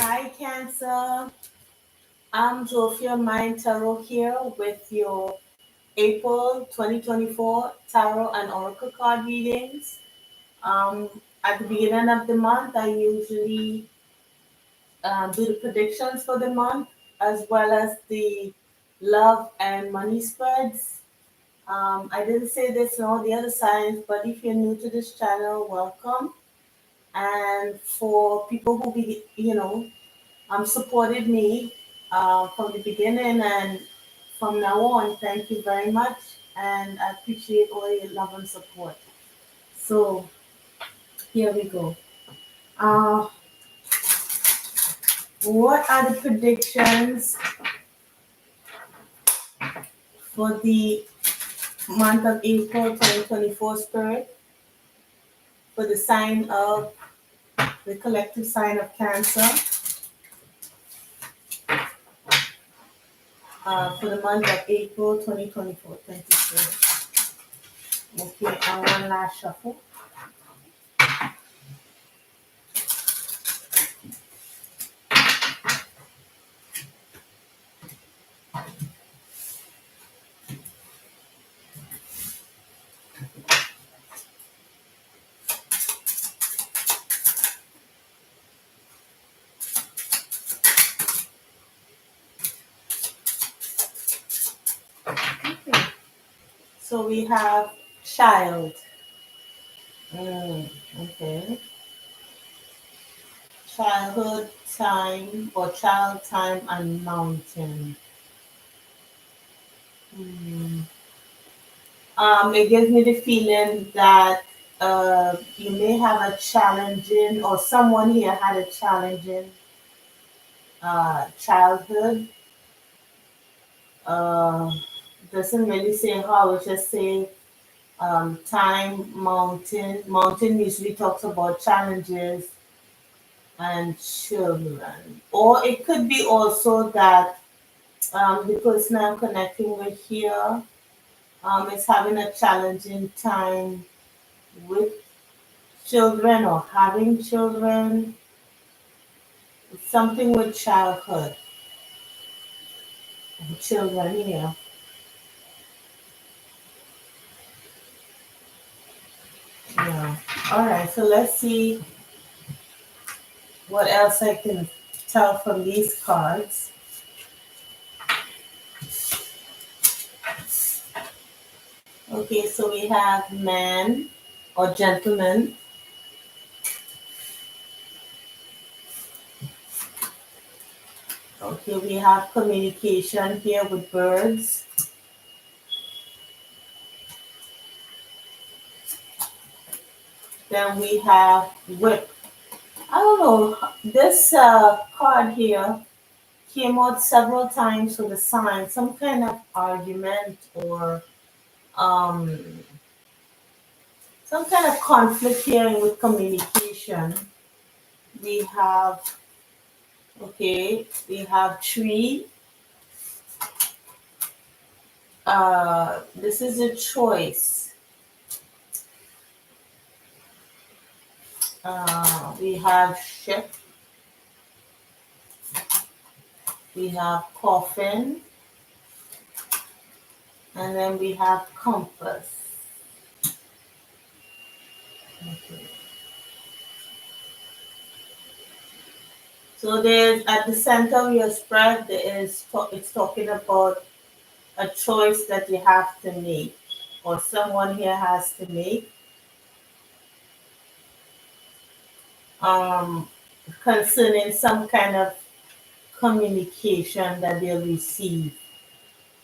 Hi, Cancer. I'm Zofia Mind Tarot here with your April 2024 Tarot and Oracle card readings. At the beginning of the month, I usually do the predictions for the month as well as the love and money spreads. I didn't say this in all the other signs, but if you're new to this channel, welcome. And for people who supported me from the beginning and from now on. Thank you very much, and I appreciate all your love and support. So here we go. Uh, what are the predictions for the month of April 2024 spirit for the sign of the collective sign of Cancer for the month of April 2024? Thank you, sir. Okay, one last shuffle. Okay. So we have child. Okay. Childhood time or child time and mountain. Hmm. It gives me the feeling that you may have a challenging, or someone here had a challenging childhood. Uh, doesn't really say how, it just say time, mountain. Mountain usually talks about challenges and children. Or it could be also that the person I'm connecting with here is having a challenging time with children or having children. It's something with childhood and children here. Yeah. All right. So let's see what else I can tell from these cards. Okay. So we have man or gentleman. Okay. We have communication here with birds. Then we have whip. I don't know. This card here came out several times for the sign, some kind of argument or um, some kind of conflict here with communication. We have, okay, we have tree. This is a choice. We have ship. We have coffin. And then we have compass. Okay. So there's at the center of your spread, it's talking about a choice that you have to make, or someone here has to make, um, concerning some kind of communication that they'll receive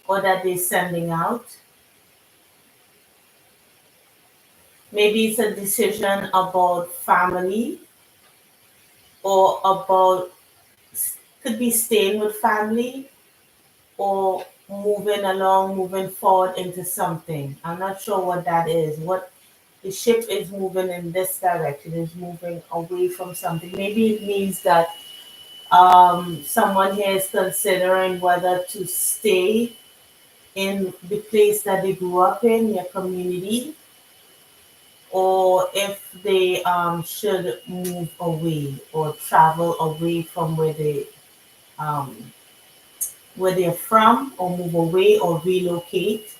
or that they're sending out. Maybe it's a decision about family or about, could be staying with family or moving along, moving forward into something. I'm not sure what that is. What the ship is moving in this direction, is moving away from something. Maybe it means that someone here is considering whether to stay in the place that they grew up in, their community, or if they should move away or travel away from um, where they're from, or move away or relocate,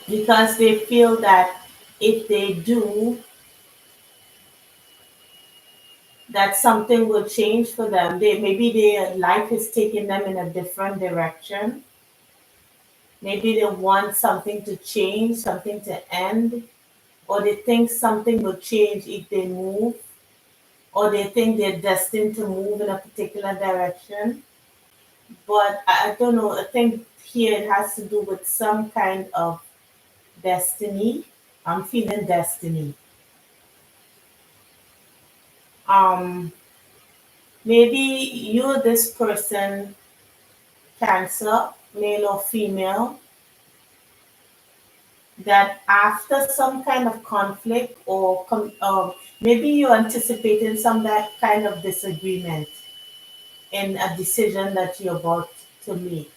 because they feel that if they do, that something will change for them. They maybe their life is taking them in a different direction. Maybe they want something to change, something to end, or they think something will change if they move, or they think they're destined to move in a particular direction. But I don't know, I think here it has to do with some kind of destiny. I'm feeling destiny. Um, Maybe you're this person, Cancer, male or female, that after some kind of conflict or maybe you're anticipating some that kind of disagreement in a decision that you're about to make.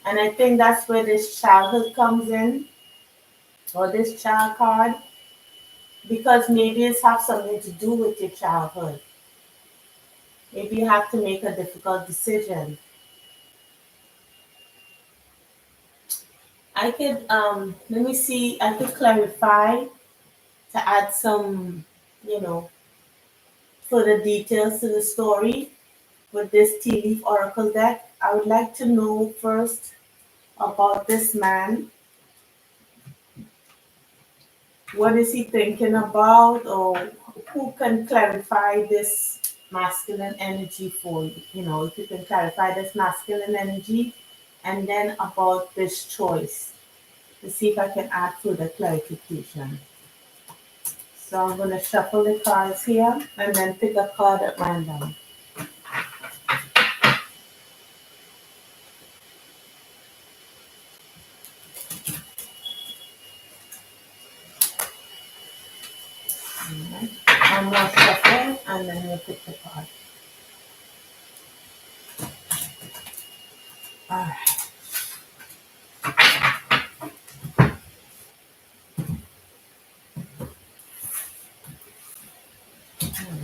And I think that's where this childhood comes in, or this child card, because maybe it's have something to do with your childhood. Maybe you have to make a difficult decision. I could let me see, I could clarify to add some, you know, further details to the story with this tea leaf oracle deck. I would like to know first about this man. What is he thinking about, or who can clarify this masculine energy for you? You know, if you can clarify this masculine energy, and then about this choice to see if I can add further clarification. So I'm going to shuffle the cards here and then pick a card at random. Alright. One more shuffle and then we'll pick the card. Alright.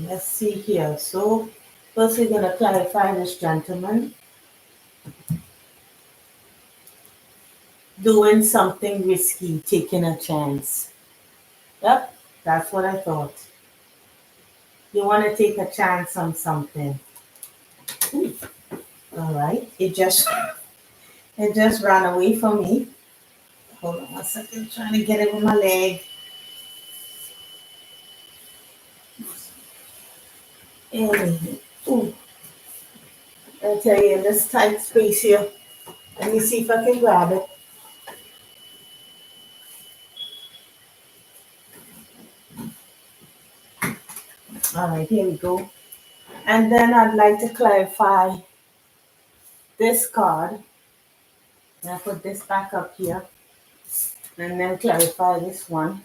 Let's see here. So first we're going to clarify this gentleman doing something risky, taking a chance. Yep, that's what I thought. You want to take a chance on something. Ooh, all right. It just ran away from me. Hold on 1 second, trying to get it with my leg. And ooh, I tell you, in this tight space here. Let me see if I can grab it. All right, here we go. And then I'd like to clarify this card. And I put this back up here. And then clarify this one.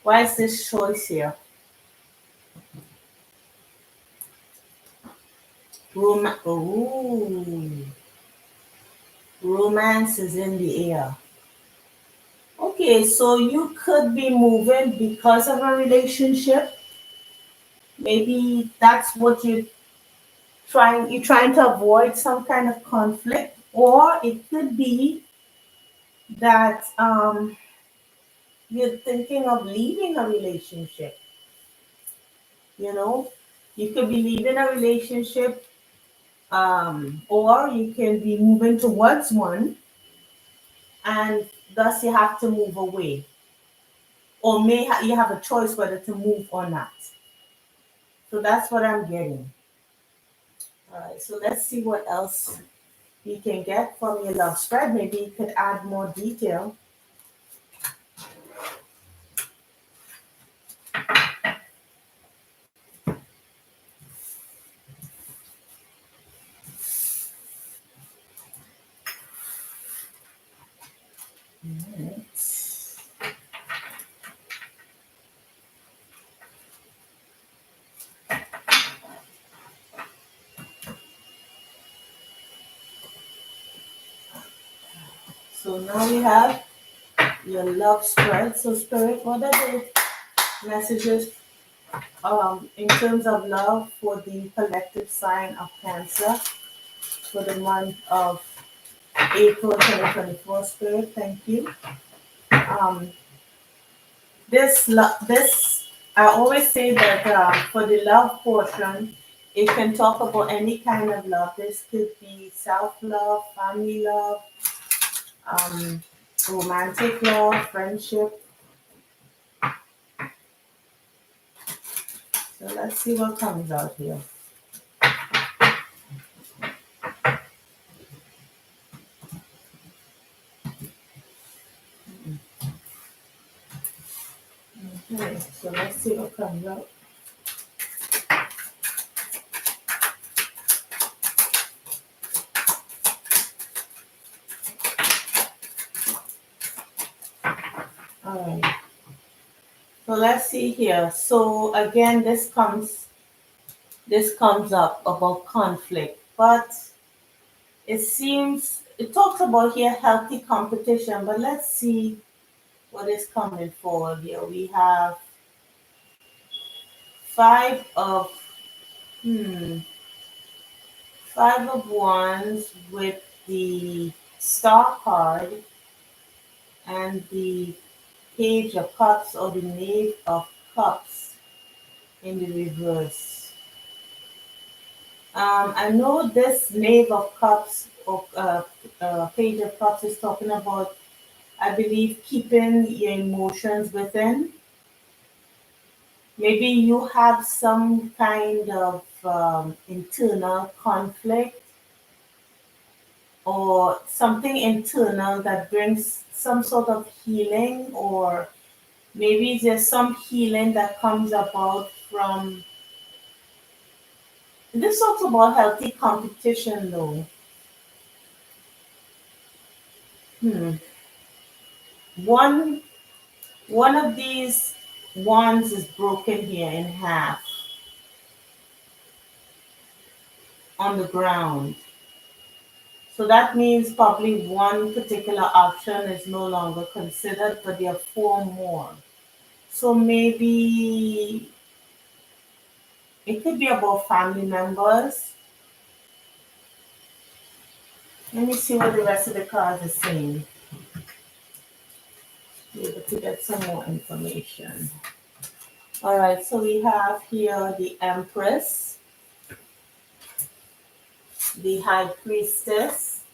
Why is this choice here? Ooh, romance is in the air. Okay, so you could be moving because of a relationship. Maybe that's what you're trying to avoid some kind of conflict, or it could be that you're thinking of leaving a relationship. You know, you could be leaving a relationship, or you can be moving towards one, and thus you have to move away, or you have a choice whether to move or not. So that's what I'm getting. All right, so let's see what else you can get from your love spread. Maybe you could add more detail. Alright. So now we have your love spread. So, Spirit, what are the messages in terms of love for the collective sign of Cancer for the month of April 2024? Spirit, thank you. Um, this I always say that for the love portion, it can talk about any kind of love. This could be self-love, family love, um, romantic love, friendship. So let's see what comes out here. Okay, so let's see what comes out. All right. So let's see here. So again, this comes up about conflict, but it talks about here healthy competition. But let's see what is coming forward here. We have five of hmm, five of wands with the star card and the page of cups or the knave of cups in the reverse. I know this knave of cups or page of cups is talking about, I believe, keeping your emotions within. Maybe you have some kind of internal conflict or something internal that brings some sort of healing, or maybe there's some healing that comes about from this. Talks about healthy competition though. Hmm. One one of these wands is broken here in half on the ground. So that means probably one particular option is no longer considered, but there are four more. So maybe it could be about family members. Let me see what the rest of the cards are saying. Be able to get some more information. All right, so we have here the Empress, the High Priestess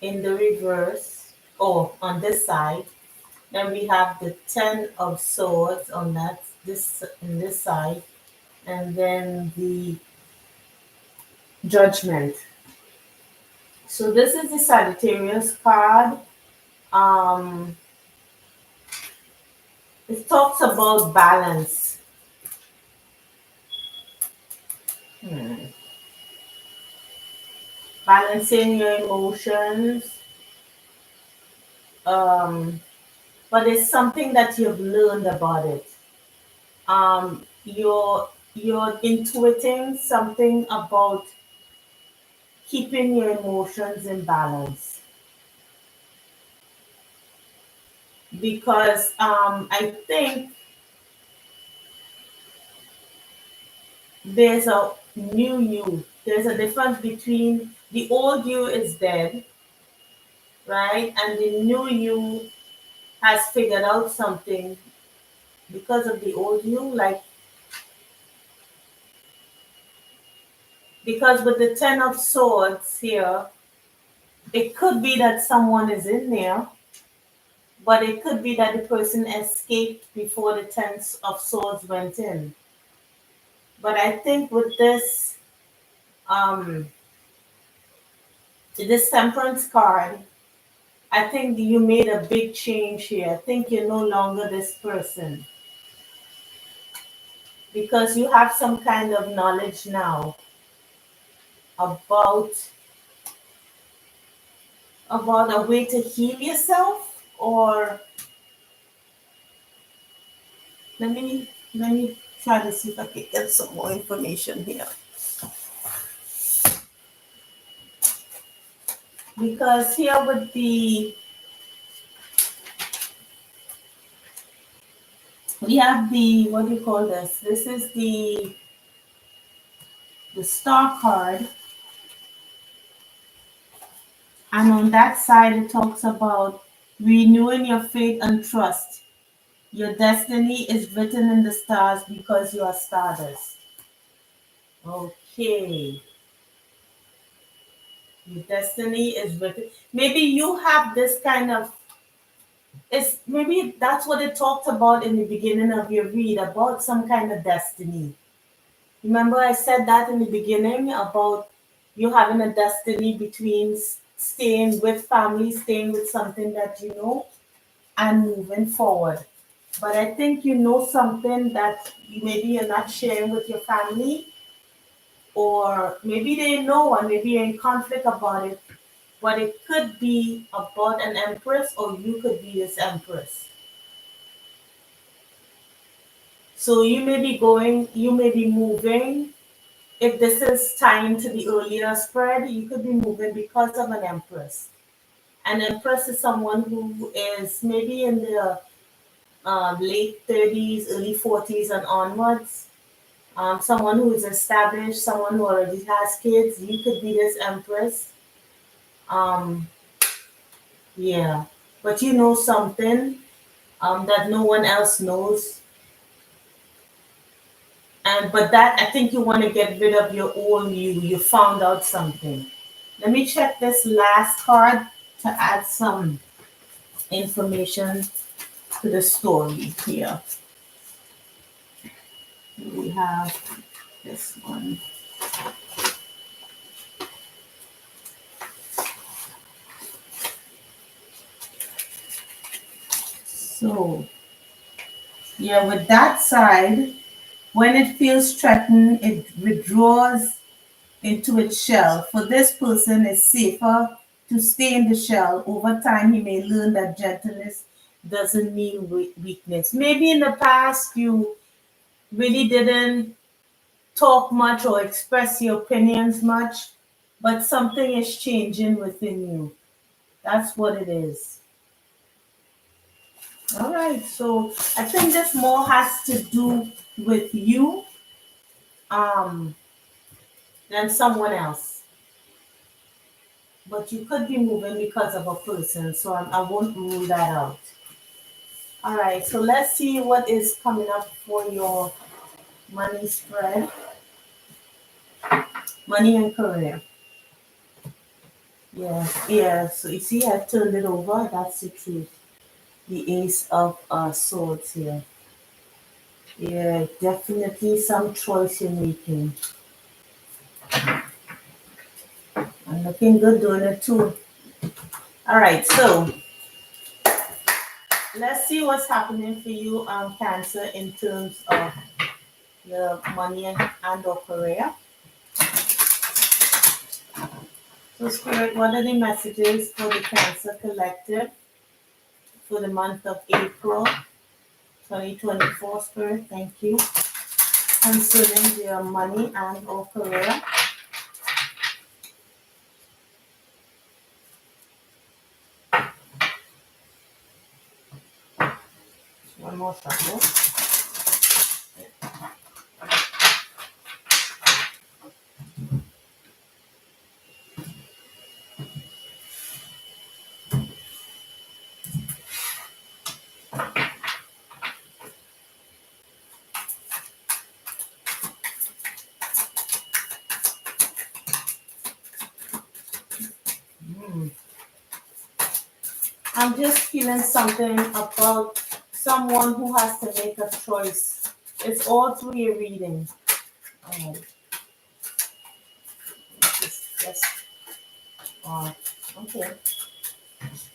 in the reverse, or on this side. Then we have the Ten of Swords on this side, and then the Judgment. So this is the Sagittarius card. Um, it talks about balance. Hmm. Balancing your emotions. Um, but it's something that you've learned about it. You're intuiting something about keeping your emotions in balance, because I think there's a new you. There's a difference between the old you is dead, right? And the new you has figured out something because of the old you. Like, because with the Ten of Swords here, it could be that someone is in there, but it could be that the person escaped before the Ten of Swords went in. But I think with um, this Temperance card, I think you made a big change here. I think you're no longer this person because you have some kind of knowledge now about a way to heal yourself. Or let me try to see if I can get some more information here, because here with We have the, what do you call this? This is the star card, and on that side it talks about renewing your faith and trust. Your destiny is written in the stars because you are stardust. Okay. Your destiny is written. Maybe you have this kind of, it's maybe that's what it talked about in the beginning of your read about some kind of destiny. Remember I said that in the beginning about you having a destiny between staying with family, staying with something that you know, and moving forward. But I think you know something that maybe you're not sharing with your family, or maybe they know and maybe you're in conflict about it, but it could be about an empress or you could be this empress. So you may be moving. If this is tying to the earlier spread, you could be moving because of an empress. An empress is someone who is maybe in the late 30s, early 40s, and onwards. Someone who is established, someone who already has kids. You could be this empress. Um, yeah, but you know something that no one else knows, and but that I think you want to get rid of your own you. You found out something. Let me check this last card to add some information to the story here. We have this one. So yeah, with that side, when it feels threatened, it withdraws into its shell. For this person, it's safer to stay in the shell. Over time, he may learn that gentleness doesn't mean weakness. Maybe in the past, you really didn't talk much or express your opinions much, but something is changing within you. That's what it is. All right, so I think this more has to do with you um, than someone else. But you could be moving because of a person, so I won't rule that out. All right, so let's see what is coming up for your money spread, money and career. Yeah, yeah. So you see, I turned it over. That's the truth. The Ace of Swords here. Yeah, definitely some choice you're making. I'm looking good doing it too. All right, so let's see what's happening for you, Cancer, in terms of your money and or career. So, Spirit, what are the messages for the Cancer Collective for the month of April 2024? Spirit, thank you. Concerning their money and or career. One more shuffle. Hmm. I'm just feeling something about someone who has to make a choice. It's all through your reading. Oh, just okay.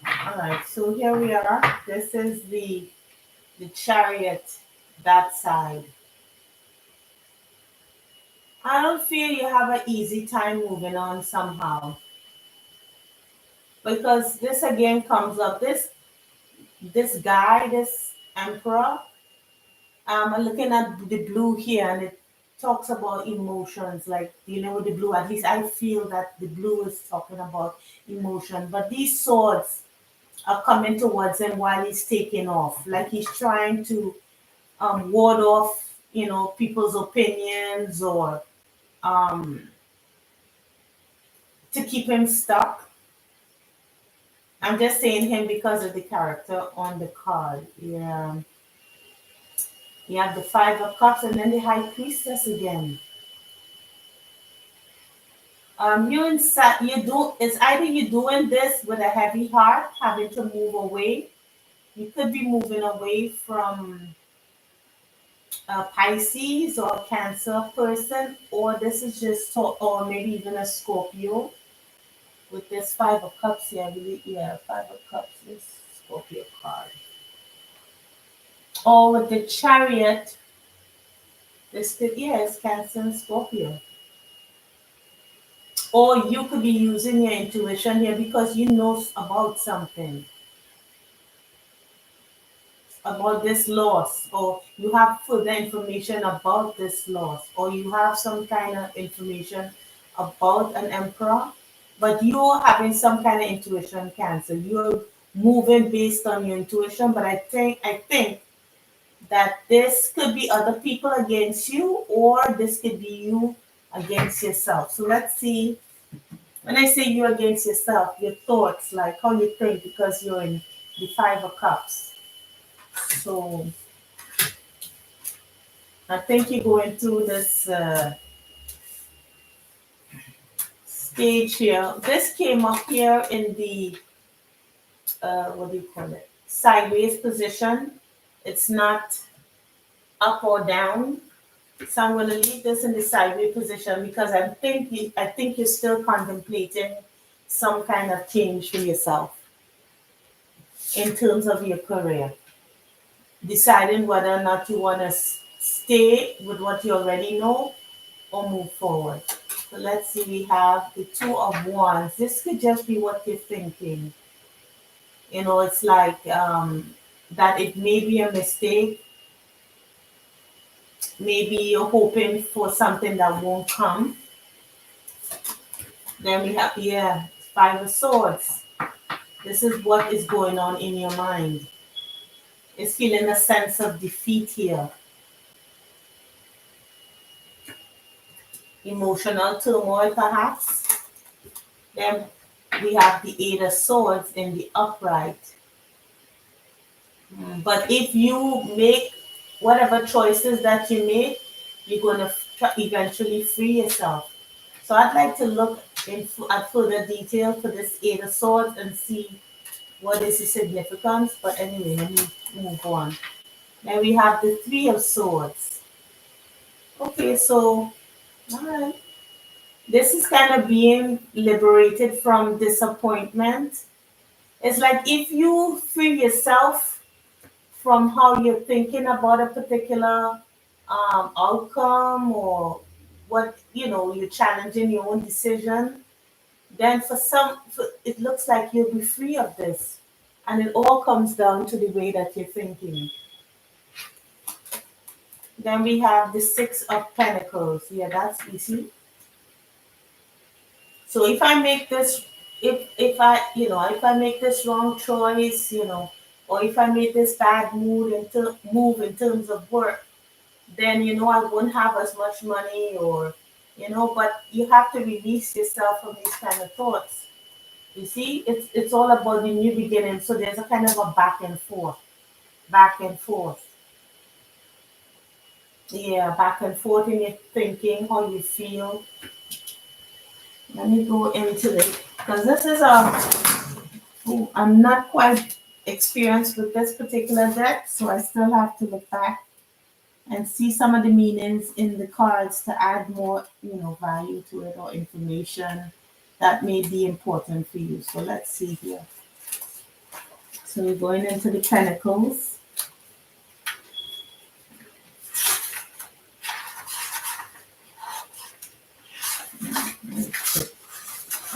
All right. So here we are. This is the chariot. That side. I don't feel you have an easy time moving on somehow because this again comes up. This guy, this emperor. I'm looking at the blue here, and it talks about emotions, like dealing with the blue. At least I feel that the blue is talking about emotion. But these swords are coming towards him while he's taking off, like he's trying to ward off, people's opinions, or to keep him stuck. I'm just saying him because of the character on the card. Yeah. You have the Five of Cups and then the High Priestess again. You inside, it's either you're doing this with a heavy heart, having to move away. You could be moving away from a Pisces or a Cancer person, or this is just, or maybe even a Scorpio. With this Five of Cups here, I believe, yeah, Five of Cups is Scorpio card. Or with the Chariot, this could, yeah, it's Cancer and Scorpio. Or you could be using your intuition here because you know about something, about this loss, or you have further information about this loss, or you have some kind of information about an emperor, but you're having some kind of intuition, Cancer. You're moving based on your intuition, but I think that this could be other people against you, or this could be you against yourself. So let's see. When I say you against yourself, your thoughts, like how you think, because you're in the Five of Cups. So I think you're going through this stage here. This came up here in the, what do you call it? Sideways position. It's not up or down. So I'm going to leave this in the sideways position because I think you're still contemplating some kind of change for yourself in terms of your career. Deciding whether or not you want to stay with what you already know or move forward. So let's see, we have the Two of Wands. This could just be what you're thinking. It's like that it may be a mistake. Maybe you're hoping for something that won't come. Then we have, yeah, Five of Swords. This is what is going on in your mind. It's feeling a sense of defeat here. Emotional turmoil, perhaps. Then we have the Eight of Swords in the upright. But if you make whatever choices that you make, you're going to eventually free yourself. So I'd like to look at further detail for this Eight of Swords and see what is the significance. But anyway, let me move on. Then we have the Three of Swords. Okay, so, all right. This is kind of being liberated from disappointment. It's like if you free yourself from how you're thinking about a particular outcome, or what you're challenging your own decision, then it looks like you'll be free of this, and it all comes down to the way that you're thinking. Then we have the Six of Pentacles. Yeah, that's easy. So if I make this, if I make this wrong choice, or if I make this bad move in terms of work, then I won't have as much money, or but you have to release yourself from these kind of thoughts. You see, it's all about the new beginning. So there's a kind of a back and forth. Yeah, back and forth in your thinking, how you feel. Let me go into it because this is I'm not quite experienced with this particular deck, so I still have to look back and see some of the meanings in the cards to add more, value to it, or information that may be important for you. So let's see here. So we're going into the Pentacles.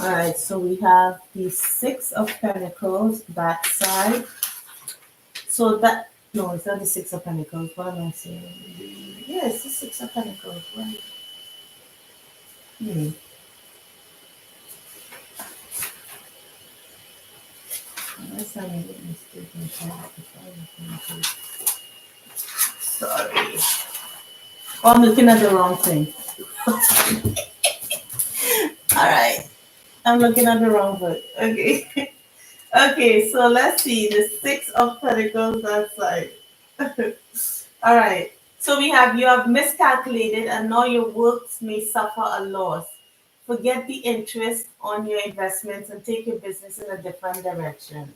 All right, so we have the Six of Pentacles, that side. So that, no, it's not the Six of Pentacles. What am I saying? Yeah, it's the Six of Pentacles, right? Hmm. Unless I made a mistake. Sorry. Oh, I'm looking at the wrong thing. All right. I'm looking at the wrong book. Okay. Okay, so let's see. The Six of Pentacles that side. All right. So we have you have miscalculated and now your works may suffer a loss. Forget the interest on your investments and take your business in a different direction.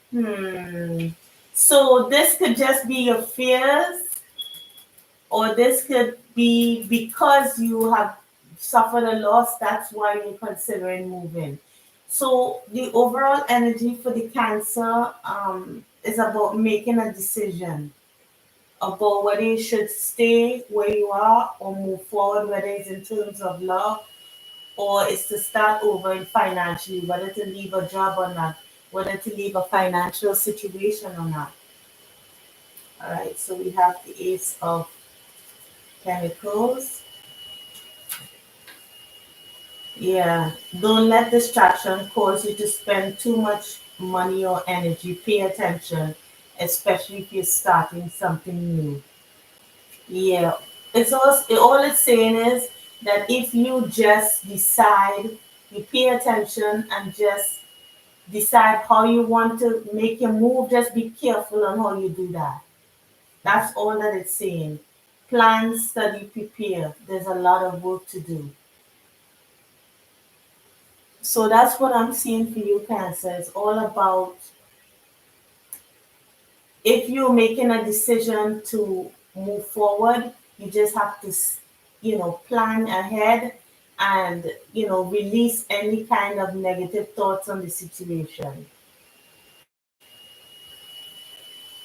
Hmm. So this could just be your fears, or this could be because you have suffered a loss, that's why you're considering moving. So the overall energy for the Cancer is about making a decision about whether you should stay where you are or move forward, whether it's in terms of love or it's to start over in financially, whether to leave a job or not, whether to leave a financial situation or not. All right, so we have the Ace of Pentacles. Yeah, don't let distraction cause you to spend too much money or energy. Pay attention, especially if you're starting something new. Yeah, all it's saying is that if you just decide, you pay attention and just decide how you want to make your move, just be careful on how you do that. That's all that it's saying. Plan, study, prepare. There's a lot of work to do. So that's what I'm seeing for you, Cancer. It's all about if you're making a decision to move forward, you just have to, plan ahead and, release any kind of negative thoughts on the situation.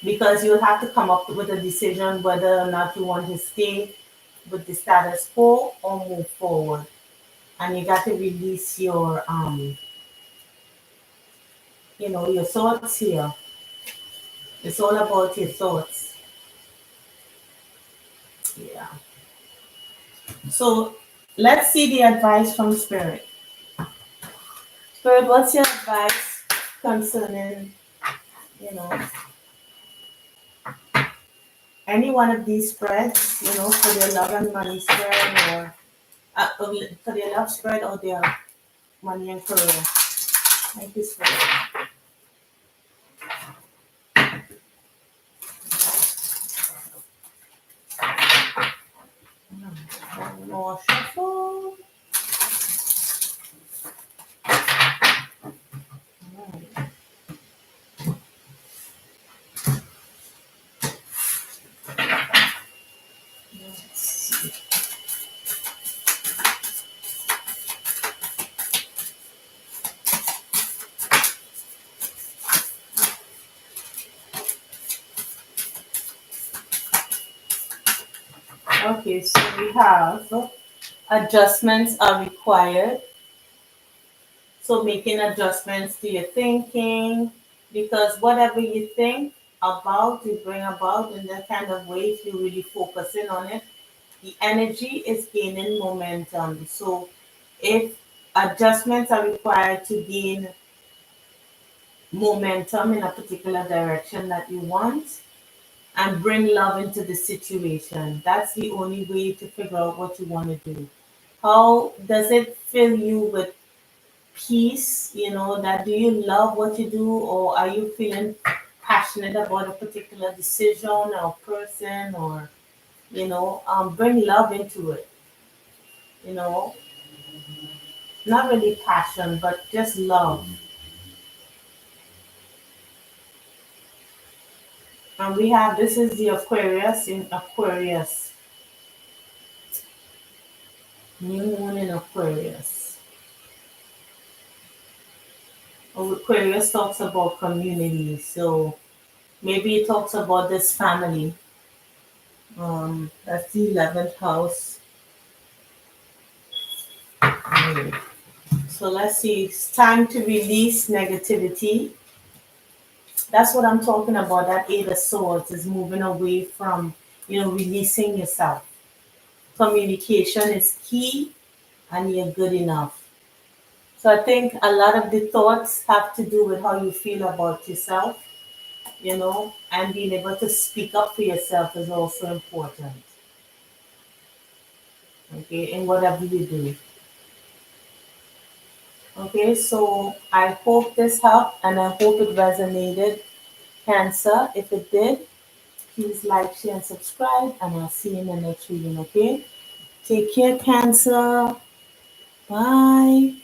Because you'll have to come up with a decision whether or not you want to stay with the status quo or move forward. And you got to release your thoughts here. It's all about your thoughts. Yeah. So let's see the advice from Spirit. Spirit, what's your advice concerning, you know, any one of these spreads, for their love and money spread or for their love spread or their money and career? Thank you, Spirit. One more shuffle. Alright. Let's see. Okay, so we have adjustments are required. So making adjustments to your thinking, because whatever you think about, you bring about in that kind of way. If you really focusing on it, the energy is gaining momentum. So if adjustments are required to gain momentum in a particular direction that you want and bring love into the situation, that's the only way to figure out what you want to do. How does it fill you with peace, that do you love what you do, or are you feeling passionate about a particular decision or person, or bring love into it, you know not really passion but just love. And we have, this is the Aquarius in Aquarius, new moon in Aquarius. Aquarius talks about community, so maybe it talks about this family. That's the 11th house. So let's see, it's time to release negativity. That's what I'm talking about. That Eight of Swords is moving away from, releasing yourself. Communication is key and you're good enough. So I think a lot of the thoughts have to do with how you feel about yourself and being able to speak up for yourself is also important, okay, in whatever you do. Okay, so I hope this helped and I hope it resonated, Cancer. If it did, please like, share, and subscribe, and I'll see you in the next reading, okay? Take care, Cancer. Bye.